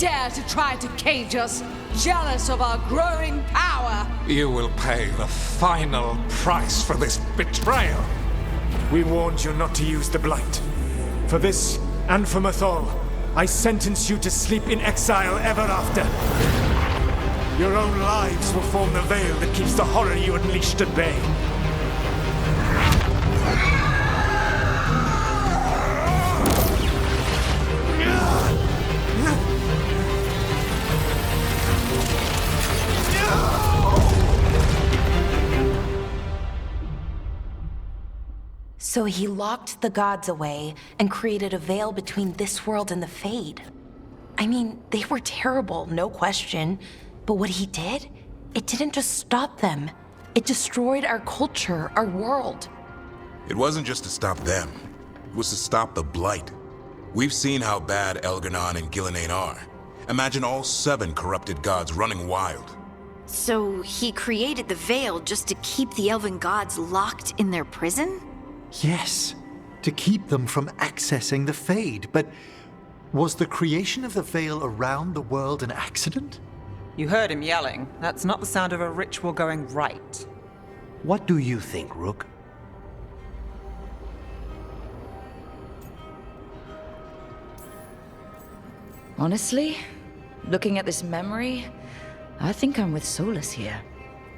dare to try to cage us, jealous of our growing power. You will pay the final price for this betrayal. We warned you not to use the Blight. For this, and for Mythal, I sentence you to sleep in exile ever after. Your own lives will form the veil that keeps the horror you unleashed at bay. So he locked the gods away and created a veil between this world and the Fade. I mean, they were terrible, no question. But what he did, it didn't just stop them. It destroyed our culture, our world. It wasn't just to stop them. It was to stop the Blight. We've seen how bad Elgar'nan and Gillenane are. Imagine all 7 corrupted gods running wild. So he created the Veil just to keep the elven gods locked in their prison? Yes, to keep them from accessing the Fade. But was the creation of the Veil around the world an accident? You heard him yelling. That's not the sound of a ritual going right. What do you think, Rook? Honestly, looking at this memory, I think I'm with Solas here.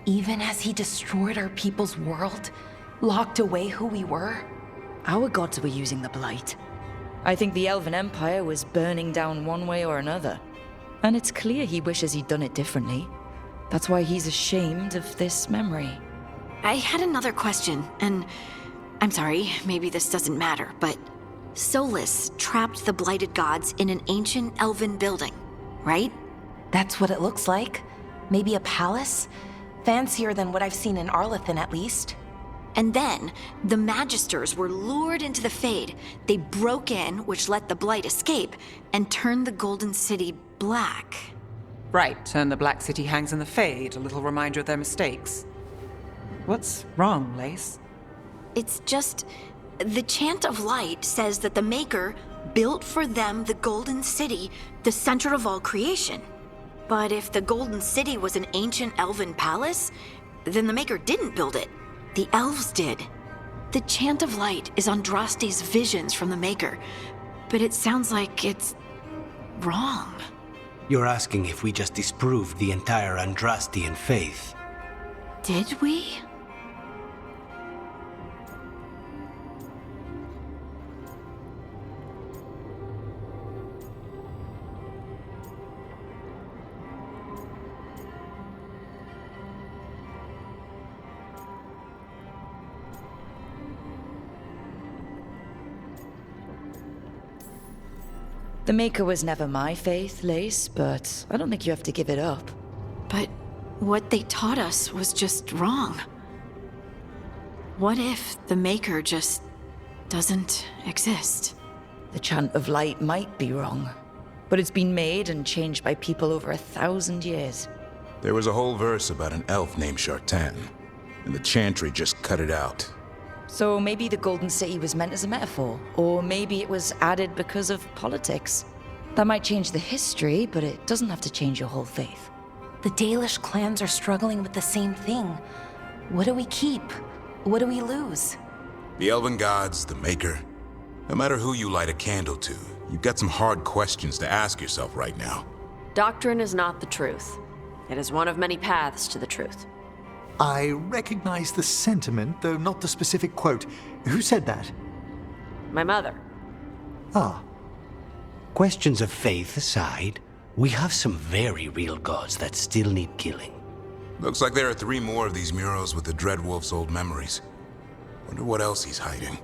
Even as he destroyed our people's world, locked away who we were? Our gods were using the Blight. I think the Elven Empire was burning down one way or another. And it's clear he wishes he'd done it differently. That's why he's ashamed of this memory. I had another question, and I'm sorry, maybe this doesn't matter, but Solas trapped the blighted gods in an ancient elven building, right? That's what it looks like. Maybe a palace? Fancier than what I've seen in Arlathan, at least. And then, the Magisters were lured into the Fade. They broke in, which let the Blight escape, and turned the Golden City black. Right, and the Black City hangs in the Fade, a little reminder of their mistakes. What's wrong, Lace? It's just... the Chant of Light says that the Maker built for them the Golden City, the center of all creation. But if the Golden City was an ancient elven palace, then the Maker didn't build it. The elves did. The Chant of Light is Andraste's visions from the Maker, but it sounds like it's wrong. You're asking if we just disproved the entire Andrastian faith. Did we? The Maker was never my faith, Lace, but I don't think you have to give it up. But what they taught us was just wrong. What if the Maker just doesn't exist? The Chant of Light might be wrong, but it's been made and changed by people over 1,000 years. There was a whole verse about an elf named Shartan, and the Chantry just cut it out. So maybe the Golden City was meant as a metaphor, or maybe it was added because of politics. That might change the history, but it doesn't have to change your whole faith. The Dalish clans are struggling with the same thing. What do we keep? What do we lose? The elven gods, the Maker. No matter who you light a candle to, you've got some hard questions to ask yourself right now. Doctrine is not the truth. It is one of many paths to the truth. I recognize the sentiment, though not the specific quote. Who said that? My mother. Ah. Questions of faith aside, we have some very real gods that still need killing. Looks like there are 3 more of these murals with the Dreadwolf's old memories. Wonder what else he's hiding.